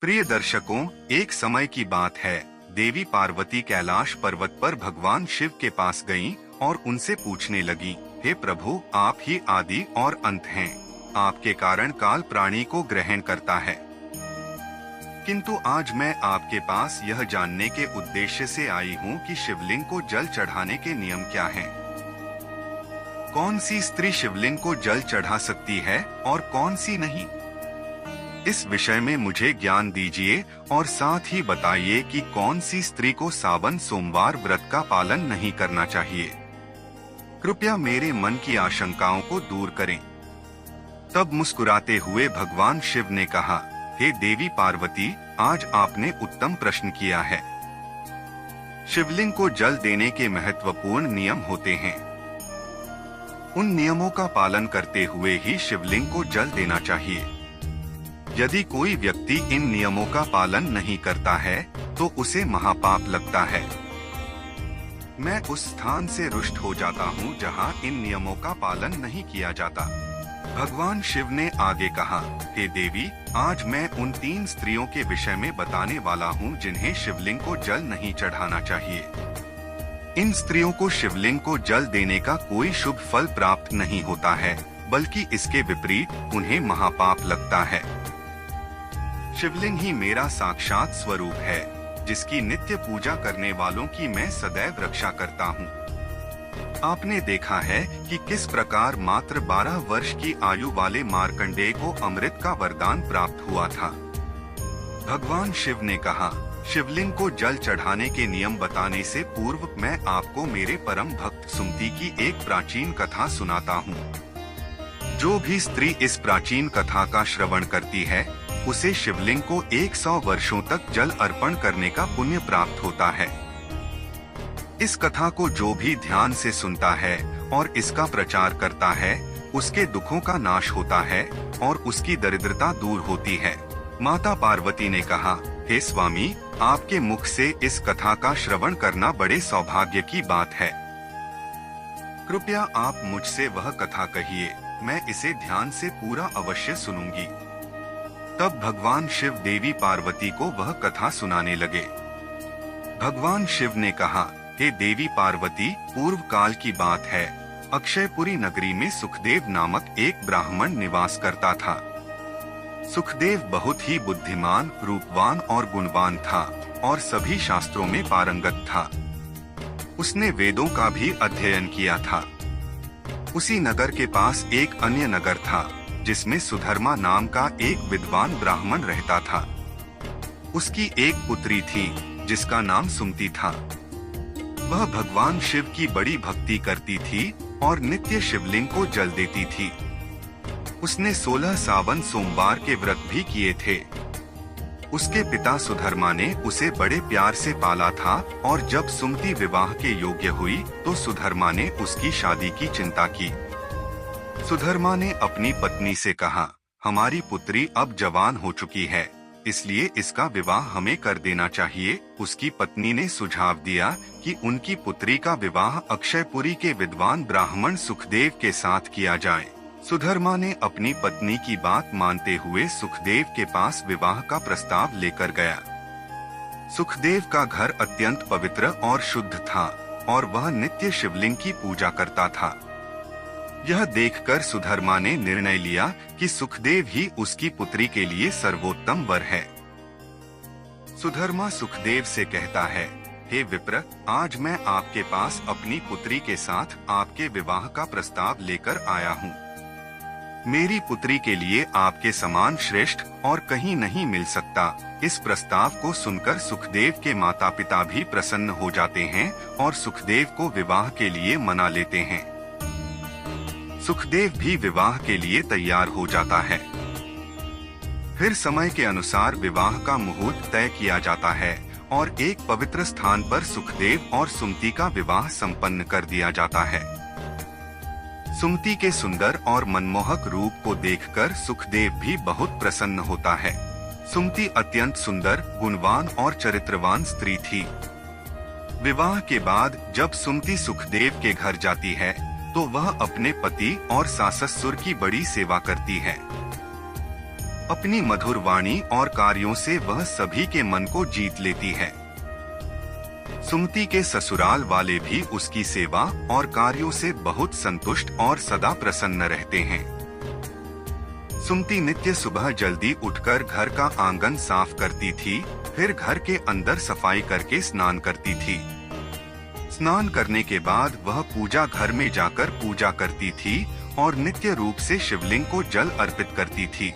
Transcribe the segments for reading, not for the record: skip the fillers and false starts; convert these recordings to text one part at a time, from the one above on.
प्रिय दर्शकों, एक समय की बात है। देवी पार्वती कैलाश पर्वत पर भगवान शिव के पास गईं और उनसे पूछने लगी, हे प्रभु, आप ही आदि और अंत हैं। आपके कारण काल प्राणी को ग्रहण करता है। किंतु आज मैं आपके पास यह जानने के उद्देश्य से आई हूँ कि शिवलिंग को जल चढ़ाने के नियम क्या हैं। कौन सी स्त्री शिवलिंग को जल चढ़ा सकती है और कौन सी नहीं। इस विषय में मुझे ज्ञान दीजिए और साथ ही बताइए कि कौन सी स्त्री को सावन सोमवार व्रत का पालन नहीं करना चाहिए। कृपया मेरे मन की आशंकाओं को दूर करें। तब मुस्कुराते हुए भगवान शिव ने कहा, हे देवी पार्वती, आज आपने उत्तम प्रश्न किया है। शिवलिंग को जल देने के महत्वपूर्ण नियम होते हैं। उन नियमों का पालन करते हुए ही शिवलिंग को जल देना चाहिए। यदि कोई व्यक्ति इन नियमों का पालन नहीं करता है तो उसे महापाप लगता है। मैं उस स्थान से रुष्ट हो जाता हूँ जहाँ इन नियमों का पालन नहीं किया जाता। भगवान शिव ने आगे कहा, हे देवी, आज मैं उन 3 स्त्रियों के विषय में बताने वाला हूँ जिन्हें शिवलिंग को जल नहीं चढ़ाना चाहिए। इन स्त्रियों को शिवलिंग को जल देने का कोई शुभ फल प्राप्त नहीं होता है, बल्कि इसके विपरीत उन्हें महापाप लगता है। शिवलिंग ही मेरा साक्षात स्वरूप है, जिसकी नित्य पूजा करने वालों की मैं सदैव रक्षा करता हूँ। आपने देखा है कि किस प्रकार मात्र 12 वर्ष की आयु वाले मार्कंडेय को अमृत का वरदान प्राप्त हुआ था। भगवान शिव ने कहा, शिवलिंग को जल चढ़ाने के नियम बताने से पूर्व मैं आपको मेरे परम भक्त सुमति की एक प्राचीन कथा सुनाता हूँ। जो भी स्त्री इस प्राचीन कथा का श्रवण करती है, उसे शिवलिंग को 100 वर्षों तक जल अर्पण करने का पुण्य प्राप्त होता है। इस कथा को जो भी ध्यान से सुनता है और इसका प्रचार करता है, उसके दुखों का नाश होता है और उसकी दरिद्रता दूर होती है। माता पार्वती ने कहा, हे स्वामी, आपके मुख से इस कथा का श्रवण करना बड़े सौभाग्य की बात है। कृपया आप मुझसे वह कथा कहिए, मैं इसे ध्यान से पूरा अवश्य सुनूंगी। तब भगवान शिव देवी पार्वती को वह कथा सुनाने लगे। भगवान शिव ने कहा, हे देवी पार्वती, पूर्व काल की बात है। अक्षयपुरी नगरी में सुखदेव नामक एक ब्राह्मण निवास करता था। सुखदेव बहुत ही बुद्धिमान, रूपवान और गुणवान था और सभी शास्त्रों में पारंगत था। उसने वेदों का भी अध्ययन किया था। उसी नगर के पास एक अन्य नगर था, जिसमें सुधर्मा नाम का एक विद्वान ब्राह्मण रहता था। उसकी एक पुत्री थी, जिसका नाम सुमति था। वह भगवान शिव की बड़ी भक्ति करती थी और नित्य शिवलिंग को जल देती थी। उसने 16 सावन सोमवार के व्रत भी किए थे। उसके पिता सुधर्मा ने उसे बड़े प्यार से पाला था और जब सुमति विवाह के योग्य हुई तो सुधर्मा ने उसकी शादी की चिंता की। सुधर्मा ने अपनी पत्नी से कहा, हमारी पुत्री अब जवान हो चुकी है, इसलिए इसका विवाह हमें कर देना चाहिए। उसकी पत्नी ने सुझाव दिया कि उनकी पुत्री का विवाह अक्षयपुरी के विद्वान ब्राह्मण सुखदेव के साथ किया जाए। सुधर्मा ने अपनी पत्नी की बात मानते हुए सुखदेव के पास विवाह का प्रस्ताव लेकर गया। सुखदेव का घर अत्यंत पवित्र और शुद्ध था और वह नित्य शिवलिंग की पूजा करता था। यह देखकर सुधर्मा ने निर्णय लिया कि सुखदेव ही उसकी पुत्री के लिए सर्वोत्तम वर है। सुधर्मा सुखदेव से कहता है, हे विप्र, आज मैं आपके पास अपनी पुत्री के साथ आपके विवाह का प्रस्ताव लेकर आया हूँ। मेरी पुत्री के लिए आपके समान श्रेष्ठ और कहीं नहीं मिल सकता। इस प्रस्ताव को सुनकर सुखदेव के माता पिता भी प्रसन्न हो जाते हैं और सुखदेव को विवाह के लिए मना लेते हैं। सुखदेव भी विवाह के लिए तैयार हो जाता है। फिर समय के अनुसार विवाह का मुहूर्त तय किया जाता है और एक पवित्र स्थान पर सुखदेव और सुमति का विवाह संपन्न कर दिया जाता है। सुमति के सुंदर और मनमोहक रूप को देखकर सुखदेव भी बहुत प्रसन्न होता है। सुमति अत्यंत सुंदर, गुणवान और चरित्रवान स्त्री थी। विवाह के बाद जब सुमति सुखदेव के घर जाती है तो वह अपने पति और सास ससुर की बड़ी सेवा करती है। अपनी मधुर वाणी और कार्यों से वह सभी के मन को जीत लेती है। सुमति के ससुराल वाले भी उसकी सेवा और कार्यों से बहुत संतुष्ट और सदा प्रसन्न रहते हैं। सुमति नित्य सुबह जल्दी उठकर घर का आंगन साफ करती थी, फिर घर के अंदर सफाई करके स्नान करती थी। स्नान करने के बाद वह पूजा घर में जाकर पूजा करती थी और नित्य रूप से शिवलिंग को जल अर्पित करती थी।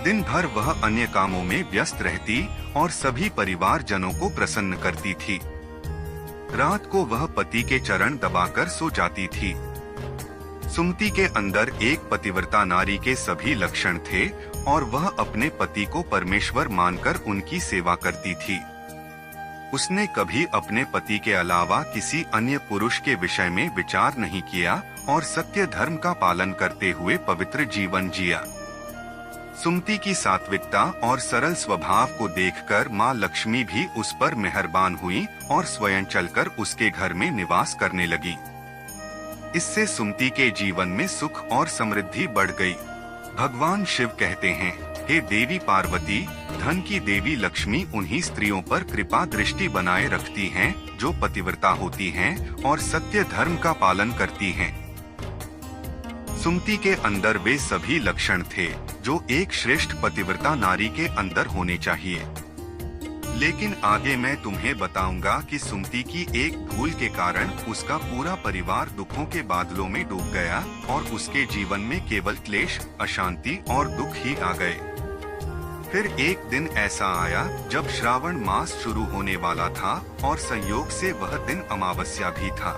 दिन भर वह अन्य कामों में व्यस्त रहती और सभी परिवार जनों को प्रसन्न करती थी। रात को वह पति के चरण दबाकर सो जाती थी। सुमति के अंदर एक पतिव्रता नारी के सभी लक्षण थे और वह अपने पति को परमेश्वर मानकर उनकी सेवा करती थी। उसने कभी अपने पति के अलावा किसी अन्य पुरुष के विषय में विचार नहीं किया और सत्य धर्म का पालन करते हुए पवित्र जीवन जिया। सुमति की सात्विकता और सरल स्वभाव को देखकर माँ लक्ष्मी भी उस पर मेहरबान हुई और स्वयं चलकर उसके घर में निवास करने लगी। इससे सुमति के जीवन में सुख और समृद्धि बढ़ गई। भगवान शिव कहते हैं, हे देवी पार्वती, धन की देवी लक्ष्मी उन्हीं स्त्रियों पर कृपा दृष्टि बनाए रखती हैं जो पतिव्रता होती हैं और सत्य धर्म का पालन करती हैं। सुमति के अंदर वे सभी लक्षण थे जो एक श्रेष्ठ पतिव्रता नारी के अंदर होने चाहिए। लेकिन आगे मैं तुम्हें बताऊंगा कि सुमति की एक भूल के कारण उसका पूरा परिवार दुखों के बादलों में डूब गया और उसके जीवन में केवल क्लेश, अशांति और दुख ही आ गए। फिर एक दिन ऐसा आया जब श्रावण मास शुरू होने वाला था और संयोग से वह दिन अमावस्या भी था।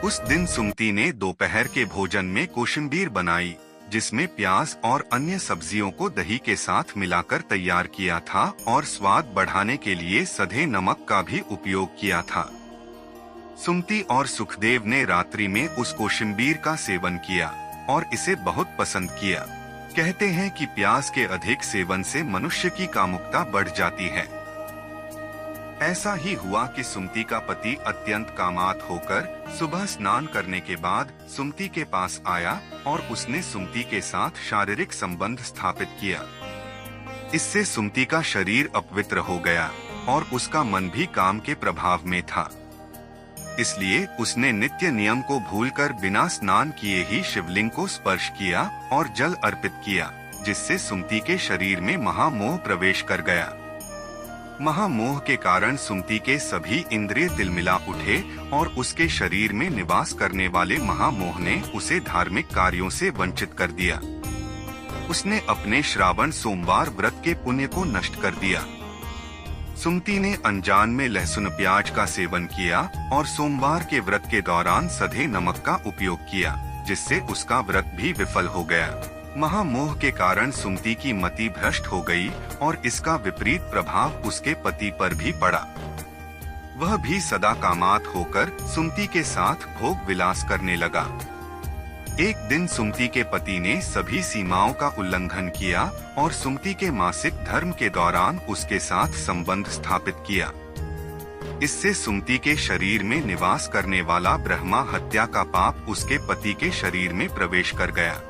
उस दिन सुमति ने दोपहर के भोजन में कोशिम्बीर बनाई, जिसमें प्याज और अन्य सब्जियों को दही के साथ मिलाकर तैयार किया था और स्वाद बढ़ाने के लिए सधे नमक का भी उपयोग किया था। सुमति और सुखदेव ने रात्रि में उस कोशिम्बीर का सेवन किया और इसे बहुत पसंद किया। कहते हैं कि प्याज के अधिक सेवन से मनुष्य की कामुकता बढ़ जाती है। ऐसा ही हुआ कि सुमति का पति अत्यंत कामात होकर सुबह स्नान करने के बाद सुमति के पास आया और उसने सुमति के साथ शारीरिक संबंध स्थापित किया। इससे सुमति का शरीर अपवित्र हो गया और उसका मन भी काम के प्रभाव में था। इसलिए उसने नित्य नियम को भूलकर बिना स्नान किए ही शिवलिंग को स्पर्श किया और जल अर्पित किया, जिससे सुमति के शरीर में महामोह प्रवेश कर गया। महामोह के कारण सुमति के सभी इंद्रिय तिलमिला उठे और उसके शरीर में निवास करने वाले महामोह ने उसे धार्मिक कार्यों से वंचित कर दिया। उसने अपने श्रावण सोमवार व्रत के पुण्य को नष्ट कर दिया। सुमति ने अनजान में लहसुन प्याज का सेवन किया और सोमवार के व्रत के दौरान सधे नमक का उपयोग किया, जिससे उसका व्रत भी विफल हो गया। महामोह के कारण सुमति की मति भ्रष्ट हो गई और इसका विपरीत प्रभाव उसके पति पर भी पड़ा। वह भी सदा कामात होकर सुमति के साथ भोग विलास करने लगा। एक दिन सुमति के पति ने सभी सीमाओं का उल्लंघन किया और सुमति के मासिक धर्म के दौरान उसके साथ संबंध स्थापित किया। इससे सुमति के शरीर में निवास करने वाला ब्रह्मा हत्या का पाप उसके पति के शरीर में प्रवेश कर गया।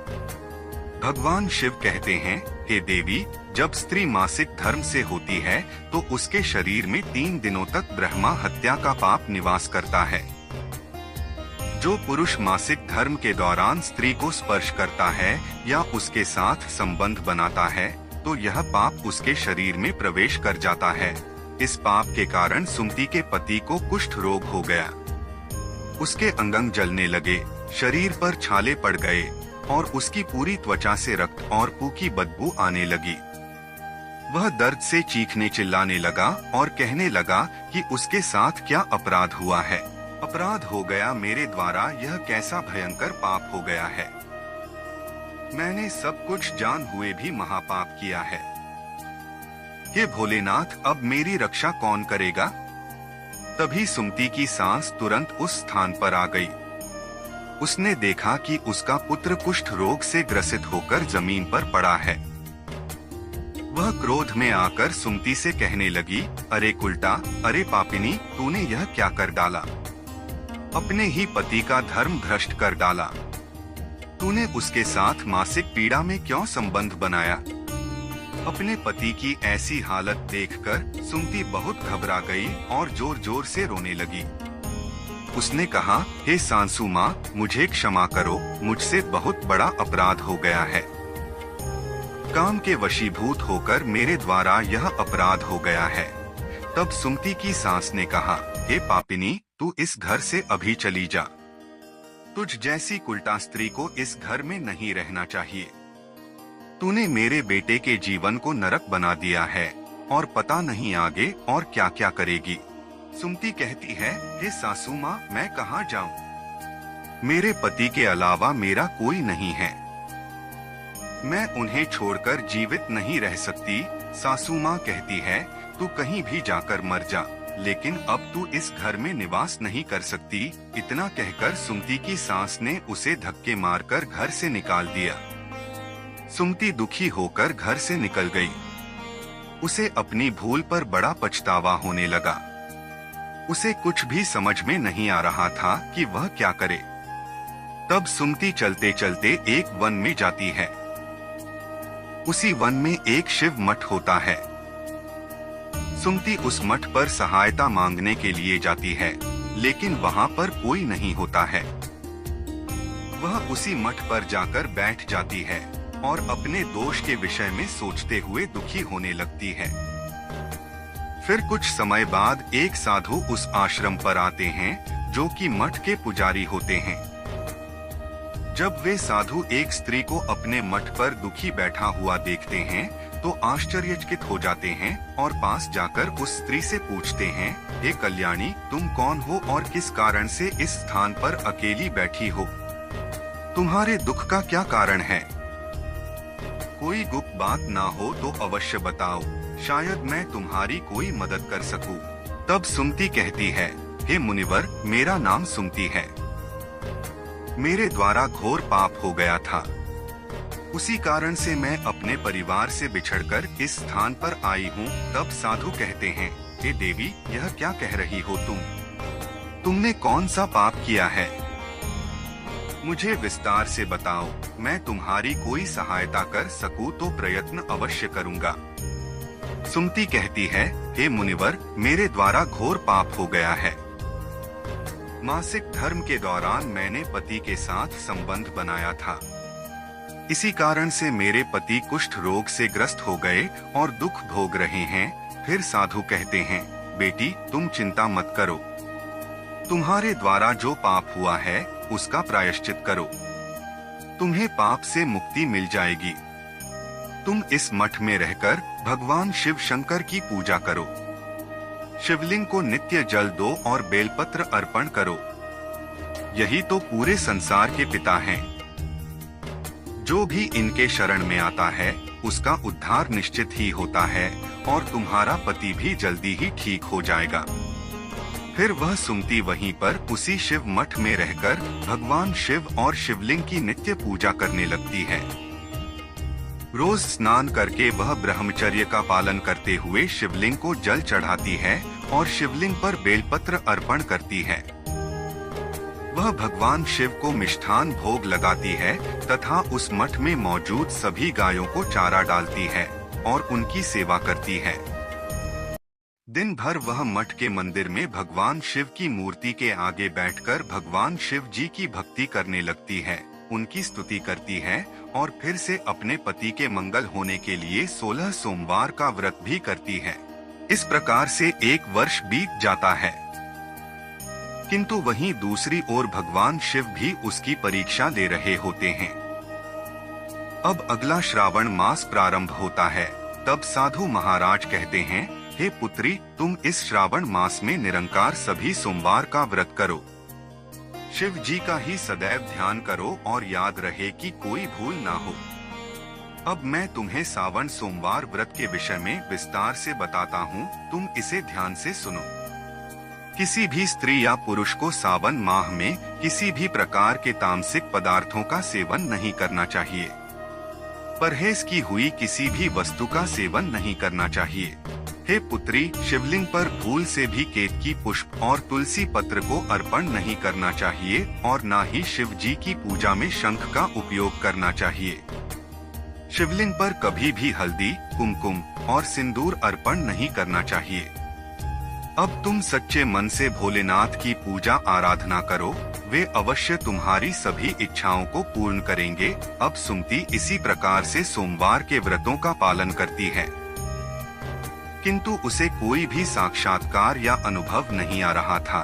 भगवान शिव कहते हैं, हे देवी, जब स्त्री मासिक धर्म से होती है तो उसके शरीर में 3 दिनों तक ब्रह्मा हत्या का पाप निवास करता है। जो पुरुष मासिक धर्म के दौरान स्त्री को स्पर्श करता है या उसके साथ संबंध बनाता है तो यह पाप उसके शरीर में प्रवेश कर जाता है। इस पाप के कारण सुमति के पति को कुष्ठ रोग हो गया। उसके अंग जलने लगे, शरीर पर छाले पड़ गए और उसकी पूरी त्वचा से रक्त और पू की बदबू आने लगी। वह दर्द से चीखने चिल्लाने लगा और कहने लगा कि उसके साथ क्या अपराध हुआ है। अपराध हो गया मेरे द्वारा, यह कैसा भयंकर पाप हो गया है। मैंने सब कुछ जान हुए भी महापाप किया है। हे भोलेनाथ, अब मेरी रक्षा कौन करेगा? तभी सुमति की सांस तुरंत उस स्थान पर आ गई। उसने देखा कि उसका पुत्र कुष्ठ रोग से ग्रसित होकर जमीन पर पड़ा है। वह क्रोध में आकर सुमति से कहने लगी, अरे कुलटा, अरे पापिनी, तूने यह क्या कर डाला? अपने ही पति का धर्म भ्रष्ट कर डाला। तूने उसके साथ मासिक पीड़ा में क्यों संबंध बनाया? अपने पति की ऐसी हालत देखकर सुमति बहुत घबरा गई और जोर जोर से रोने लगी। उसने कहा, हे सासू माँ, मुझे क्षमा करो, मुझसे बहुत बड़ा अपराध हो गया है। काम के वशीभूत होकर मेरे द्वारा यह अपराध हो गया है। तब सुमति की सास ने कहा, हे पापिनी, तू इस घर से अभी चली जा। तुझ जैसी कुलटा स्त्री को इस घर में नहीं रहना चाहिए। तूने मेरे बेटे के जीवन को नरक बना दिया है और पता नहीं आगे और क्या क्या करेगी। सुमति कहती है, हे सासू माँ, मैं कहाँ जाऊँ? मेरे पति के अलावा मेरा कोई नहीं है। मैं उन्हें छोड़कर जीवित नहीं रह सकती। सासू माँ कहती है, तू कहीं भी जाकर मर जा, लेकिन अब तू इस घर में निवास नहीं कर सकती। इतना कहकर सुमति की सास ने उसे धक्के मारकर घर से निकाल दिया। सुमति दुखी होकर घर से निकल गई। उसे अपनी भूल पर बड़ा पछतावा होने लगा। उसे कुछ भी समझ में नहीं आ रहा था कि वह क्या करे। तब सुमति चलते चलते एक वन में जाती है। उसी वन में एक शिव मठ होता है। सुमति उस मठ पर सहायता मांगने के लिए जाती है, लेकिन वहाँ पर कोई नहीं होता है। वह उसी मठ पर जाकर बैठ जाती है और अपने दोष के विषय में सोचते हुए दुखी होने लगती है। फिर कुछ समय बाद एक साधु उस आश्रम पर आते हैं, जो कि मठ के पुजारी होते हैं। जब वे साधु एक स्त्री को अपने मठ पर दुखी बैठा हुआ देखते हैं, तो आश्चर्यचकित हो जाते हैं और पास जाकर उस स्त्री से पूछते हैं, हे कल्याणी, तुम कौन हो और किस कारण से इस स्थान पर अकेली बैठी हो? तुम्हारे दुख का क्या कारण है? कोई गुप्त बात ना हो तो अवश्य बताओ, शायद मैं तुम्हारी कोई मदद कर सकूं। तब सुमति कहती है, हे मुनिवर, मेरा नाम सुमति है। मेरे द्वारा घोर पाप हो गया था। उसी कारण से मैं अपने परिवार से बिछड़कर इस स्थान पर आई हूँ। तब साधु कहते हैं, हे देवी, यह क्या कह रही हो तुम? तुमने कौन सा पाप किया है? मुझे विस्तार से बताओ, मैं तुम्हारी कोई सहायता कर सकूं तो प्रयत्न अवश्य करूंगा। सुमति कहती है, हे मुनिवर, मेरे द्वारा घोर पाप हो गया है। मासिक धर्म के दौरान मैंने पति के साथ संबंध बनाया था। इसी कारण से मेरे पति कुष्ठ रोग से ग्रस्त हो गए और दुख भोग रहे हैं। फिर साधु कहते हैं, बेटी, तुम चिंता मत करो। तुम्हारे द्वारा जो पाप हुआ है उसका प्रायश्चित करो। तुम्हें पाप से मुक्ति मिल जाएगी। तुम इस मठ में रहकर भगवान शिव शंकर की पूजा करो। शिवलिंग को नित्य जल दो और बेलपत्र अर्पण करो। यही तो पूरे संसार के पिता हैं। जो भी इनके शरण में आता है उसका उद्धार निश्चित ही होता है और तुम्हारा पति भी जल्दी ही ठीक हो जाएगा। फिर वह सुमति वहीं पर उसी शिव मठ में रहकर भगवान शिव और शिवलिंग की नित्य पूजा करने लगती है। रोज स्नान करके वह ब्रह्मचर्य का पालन करते हुए शिवलिंग को जल चढ़ाती है और शिवलिंग पर बेलपत्र अर्पण करती है। वह भगवान शिव को मिष्ठान भोग लगाती है तथा उस मठ में मौजूद सभी गायों को चारा डालती है और उनकी सेवा करती है। दिन भर वह मठ के मंदिर में भगवान शिव की मूर्ति के आगे बैठकर भगवान शिव जी की भक्ति करने लगती है, उनकी स्तुति करती है और फिर से अपने पति के मंगल होने के लिए 16 सोमवार का व्रत भी करती है। इस प्रकार से 1 वर्ष बीत जाता है। किंतु वहीं दूसरी ओर भगवान शिव भी उसकी परीक्षा ले रहे होते हैं। अब अगला श्रावण मास प्रारंभ होता है। तब साधु महाराज कहते हैं, हे पुत्री, तुम इस श्रावण मास में निरंकार सभी सोमवार का व्रत करो। शिव जी का ही सदैव ध्यान करो और याद रहे कि कोई भूल ना हो। अब मैं तुम्हें सावन सोमवार व्रत के विषय में विस्तार से बताता हूँ, तुम इसे ध्यान से सुनो। किसी भी स्त्री या पुरुष को सावन माह में किसी भी प्रकार के तामसिक पदार्थों का सेवन नहीं करना चाहिए। परहेज की हुई किसी भी वस्तु का सेवन नहीं करना चाहिए। हे पुत्री, शिवलिंग पर भूल से भी केतकी पुष्प और तुलसी पत्र को अर्पण नहीं करना चाहिए और न ही शिव जी की पूजा में शंख का उपयोग करना चाहिए। शिवलिंग पर कभी भी हल्दी, कुमकुम और सिंदूर अर्पण नहीं करना चाहिए। अब तुम सच्चे मन से भोलेनाथ की पूजा आराधना करो, वे अवश्य तुम्हारी सभी इच्छाओं को पूर्ण करेंगे। अब सुमति इसी प्रकार से सोमवार के व्रतों का पालन करती है, किंतु उसे कोई भी साक्षात्कार या अनुभव नहीं आ रहा था,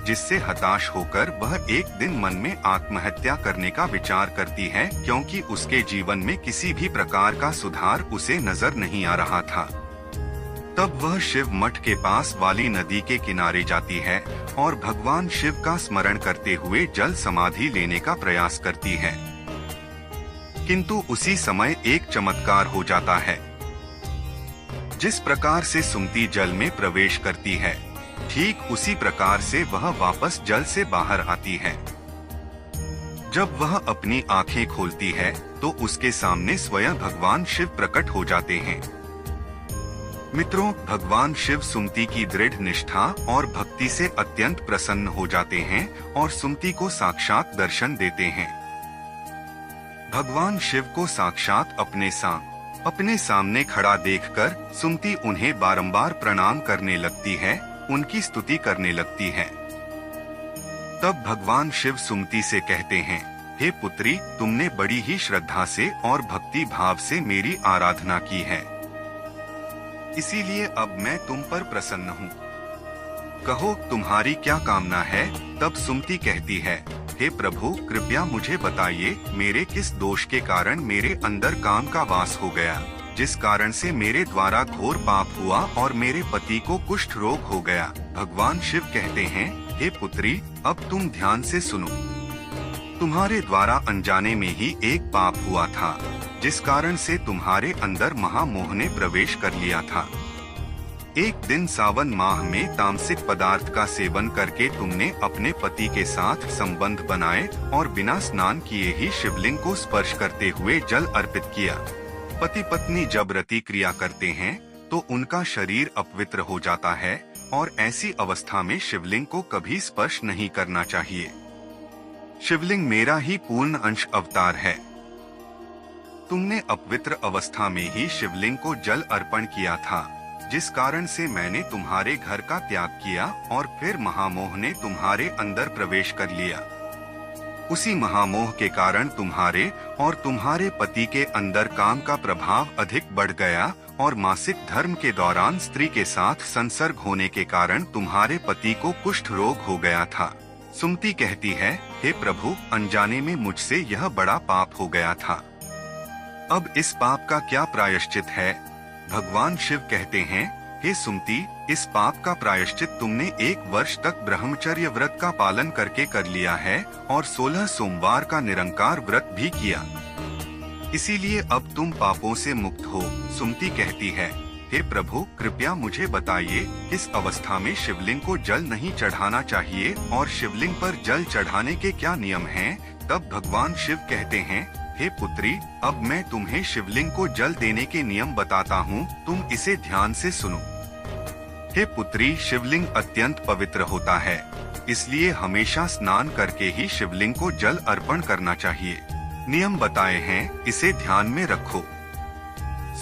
जिससे हताश होकर वह एक दिन मन में आत्महत्या करने का विचार करती है, क्योंकि उसके जीवन में किसी भी प्रकार का सुधार उसे नजर नहीं आ रहा था। तब वह शिव मठ के पास वाली नदी के किनारे जाती है और भगवान शिव का स्मरण करते हुए जल समाधि लेने का प्रयास करती है, किंतु उसी समय एक चमत्कार हो जाता है। जिस प्रकार से सुमति जल में प्रवेश करती है, ठीक उसी प्रकार से वह वापस जल से बाहर आती है। जब वह अपनी आंखें खोलती है तो उसके सामने स्वयं भगवान शिव प्रकट हो जाते हैं। मित्रों, भगवान शिव सुमति की दृढ़ निष्ठा और भक्ति से अत्यंत प्रसन्न हो जाते हैं और सुमति को साक्षात दर्शन देते हैं। भगवान शिव को साक्षात अपने सामने खड़ा देखकर सुमति उन्हें बारंबार प्रणाम करने लगती है, उनकी स्तुति करने लगती है। तब भगवान शिव सुमति से कहते हैं, हे पुत्री, तुमने बड़ी ही श्रद्धा से और भक्ति भाव से मेरी आराधना की है, इसीलिए अब मैं तुम पर प्रसन्न हूँ। कहो, तुम्हारी क्या कामना है? तब सुमति कहती है, हे प्रभु, कृपया मुझे बताइए, मेरे किस दोष के कारण मेरे अंदर काम का वास हो गया, जिस कारण से मेरे द्वारा घोर पाप हुआ और मेरे पति को कुष्ठ रोग हो गया। भगवान शिव कहते हैं, हे पुत्री, अब तुम ध्यान से सुनो। तुम्हारे द्वारा अनजाने में ही एक पाप हुआ था, जिस कारण से तुम्हारे अंदर महामोह ने प्रवेश कर लिया था। एक दिन सावन माह में तामसिक पदार्थ का सेवन करके तुमने अपने पति के साथ संबंध बनाए और बिना स्नान किए ही शिवलिंग को स्पर्श करते हुए जल अर्पित किया। पति पत्नी जब रति क्रिया करते हैं तो उनका शरीर अपवित्र हो जाता है और ऐसी अवस्था में शिवलिंग को कभी स्पर्श नहीं करना चाहिए। शिवलिंग मेरा ही पूर्ण अंश अवतार है। तुमने अपवित्र अवस्था में ही शिवलिंग को जल अर्पण किया था, जिस कारण से मैंने तुम्हारे घर का त्याग किया और फिर महामोह ने तुम्हारे अंदर प्रवेश कर लिया। उसी महामोह के कारण तुम्हारे और तुम्हारे पति के अंदर काम का प्रभाव अधिक बढ़ गया और मासिक धर्म के दौरान स्त्री के साथ संसर्ग होने के कारण तुम्हारे पति को कुष्ठ रोग हो गया था। सुमति कहती है, हे प्रभु, अनजाने में मुझसे यह बड़ा पाप हो गया था। अब इस पाप का क्या प्रायश्चित है? भगवान शिव कहते हैं, हे सुमति, इस पाप का प्रायश्चित तुमने 1 वर्ष तक ब्रह्मचर्य व्रत का पालन करके कर लिया है और 16 सोमवार का निरंकार व्रत भी किया, इसीलिए अब तुम पापों से मुक्त हो। सुमति कहती है, हे प्रभु, कृपया मुझे बताइए, किस अवस्था में शिवलिंग को जल नहीं चढ़ाना चाहिए और शिवलिंग पर जल चढ़ाने के क्या नियम हैं? तब भगवान शिव कहते हैं, हे पुत्री, अब मैं तुम्हें शिवलिंग को जल देने के नियम बताता हूँ, तुम इसे ध्यान से सुनो। हे पुत्री, शिवलिंग अत्यंत पवित्र होता है, इसलिए हमेशा स्नान करके ही शिवलिंग को जल अर्पण करना चाहिए। नियम बताए हैं, इसे ध्यान में रखो।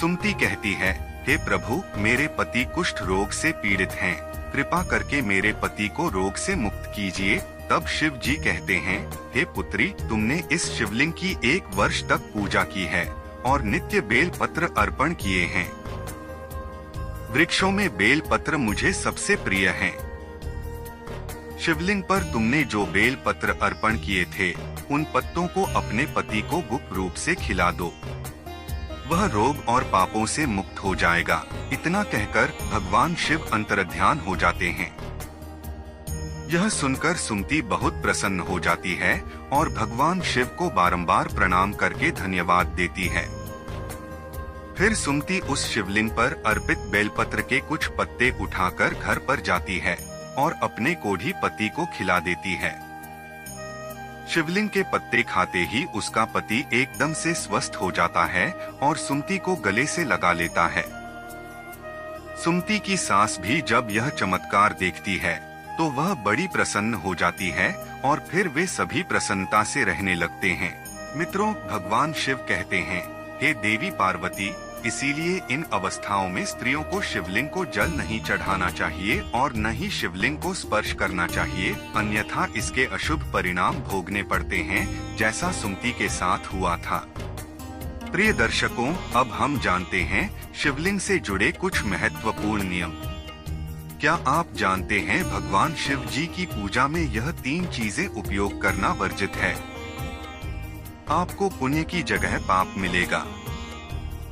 सुमति कहती है, हे प्रभु, मेरे पति कुष्ठ रोग से पीड़ित हैं, कृपा करके मेरे पति को रोग से मुक्त कीजिए। तब शिव जी कहते हैं, हे पुत्री, तुमने इस शिवलिंग की 1 वर्ष तक पूजा की है और नित्य बेल पत्र अर्पण किए हैं। वृक्षों में बेल पत्र मुझे सबसे प्रिय हैं। शिवलिंग पर तुमने जो बेल पत्र अर्पण किए थे, उन पत्तों को अपने पति को गुप्त रूप से खिला दो, वह रोग और पापों से मुक्त हो जाएगा। इतना कहकर भगवान शिव अंतर्ध्यान हो जाते हैं। यह सुनकर सुमति बहुत प्रसन्न हो जाती है और भगवान शिव को बारंबार प्रणाम करके धन्यवाद देती है। फिर सुमति उस शिवलिंग पर अर्पित बेलपत्र के कुछ पत्ते उठाकर घर पर जाती है और अपने कोढ़ी पति को खिला देती है। शिवलिंग के पत्ते खाते ही उसका पति एकदम से स्वस्थ हो जाता है और सुमति को गले से लगा लेता है। सुमति की सास भी जब यह चमत्कार देखती है तो वह बड़ी प्रसन्न हो जाती है और फिर वे सभी प्रसन्नता से रहने लगते हैं। मित्रों, भगवान शिव कहते हैं, हे देवी पार्वती, इसीलिए इन अवस्थाओं में स्त्रियों को शिवलिंग को जल नहीं चढ़ाना चाहिए और न ही शिवलिंग को स्पर्श करना चाहिए, अन्यथा इसके अशुभ परिणाम भोगने पड़ते हैं, जैसा सुमति के साथ हुआ था। प्रिय दर्शकों, अब हम जानते हैं शिवलिंग से जुड़े कुछ महत्वपूर्ण नियम। क्या आप जानते हैं भगवान शिव जी की पूजा में यह 3 चीजें उपयोग करना वर्जित है? आपको पुण्य की जगह पाप मिलेगा।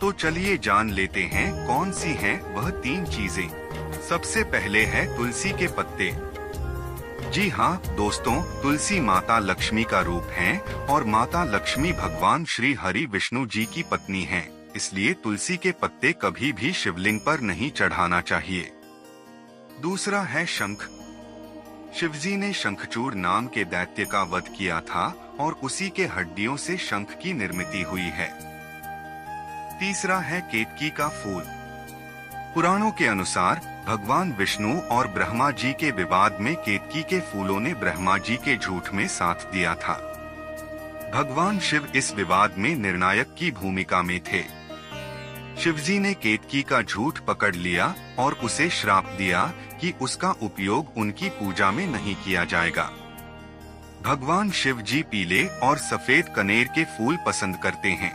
तो चलिए जान लेते हैं कौन सी हैं वह 3 चीजें। सबसे पहले है तुलसी के पत्ते। जी हाँ दोस्तों, तुलसी माता लक्ष्मी का रूप है और माता लक्ष्मी भगवान श्री हरि विष्णु जी की पत्नी हैं, इसलिए तुलसी के पत्ते कभी भी शिवलिंग पर नहीं चढ़ाना चाहिए। दूसरा है शंख। शिवजी ने शंखचूड़ नाम के दैत्य का वध किया था और उसी के हड्डियों से शंख की निर्मित हुई है। तीसरा है केतकी का फूल। पुराणों के अनुसार भगवान विष्णु और ब्रह्मा जी के विवाद में केतकी के फूलों ने ब्रह्मा जी के झूठ में साथ दिया था। भगवान शिव इस विवाद में निर्णायक की भूमिका में थे। शिवजी ने केतकी का झूठ पकड़ लिया और उसे श्राप दिया कि उसका उपयोग उनकी पूजा में नहीं किया जाएगा। भगवान शिव जी पीले और सफेद कनेर के फूल पसंद करते हैं।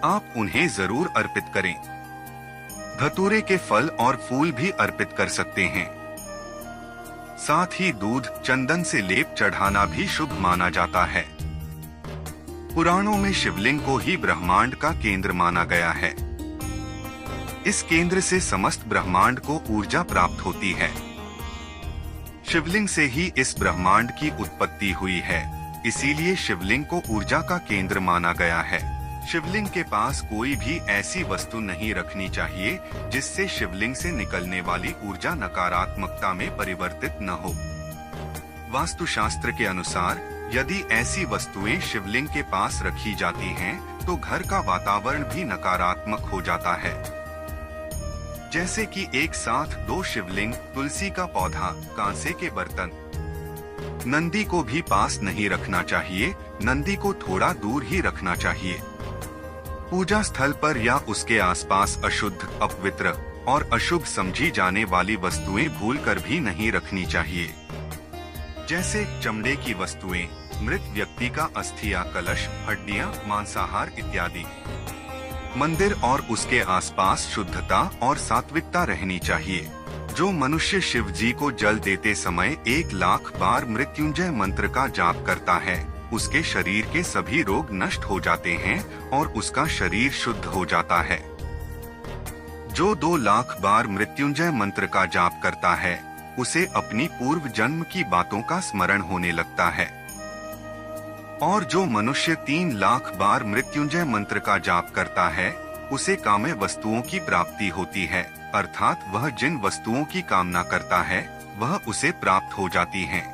आप उन्हें जरूर अर्पित करें। धतूरे के फल और फूल भी अर्पित कर सकते हैं। साथ ही दूध, चंदन से लेप चढ़ाना भी शुभ माना जाता है। पुराणों में शिवलिंग को ही ब्रह्मांड का केंद्र माना गया है। इस केंद्र से समस्त ब्रह्मांड को ऊर्जा प्राप्त होती है। शिवलिंग से ही इस ब्रह्मांड की उत्पत्ति हुई है, इसीलिए शिवलिंग को ऊर्जा का केंद्र माना गया है। शिवलिंग के पास कोई भी ऐसी वस्तु नहीं रखनी चाहिए जिससे शिवलिंग से निकलने वाली ऊर्जा नकारात्मकता में परिवर्तित न हो। वास्तुशास्त्र के अनुसार यदि ऐसी वस्तुएं शिवलिंग के पास रखी जाती हैं, तो घर का वातावरण भी नकारात्मक हो जाता है। जैसे कि एक साथ 2 शिवलिंग, तुलसी का पौधा, कांसे के बर्तन। नंदी को भी पास नहीं रखना चाहिए, नंदी को थोड़ा दूर ही रखना चाहिए। पूजा स्थल पर या उसके आसपास अशुद्ध, अपवित्र और अशुभ समझी जाने वाली वस्तुएं भूलकर भी नहीं रखनी चाहिए, जैसे चमड़े की वस्तुएं, मृत व्यक्ति का अस्थि या कलश, हड्डियां, मांसाहार इत्यादि। मंदिर और उसके आसपास शुद्धता और सात्विकता रहनी चाहिए। जो मनुष्य शिव जी को जल देते समय 1,00,000 बार मृत्युंजय मंत्र का जाप करता है, उसके शरीर के सभी रोग नष्ट हो जाते हैं और उसका शरीर शुद्ध हो जाता है। जो 2,00,000 बार मृत्युंजय मंत्र का जाप करता है, उसे अपनी पूर्व जन्म की बातों का स्मरण होने लगता है। और जो मनुष्य 3,00,000 बार मृत्युंजय मंत्र का जाप करता है, उसे काम्य वस्तुओं की प्राप्ति होती है, अर्थात वह जिन वस्तुओं की कामना करता है वह उसे प्राप्त हो जाती हैं।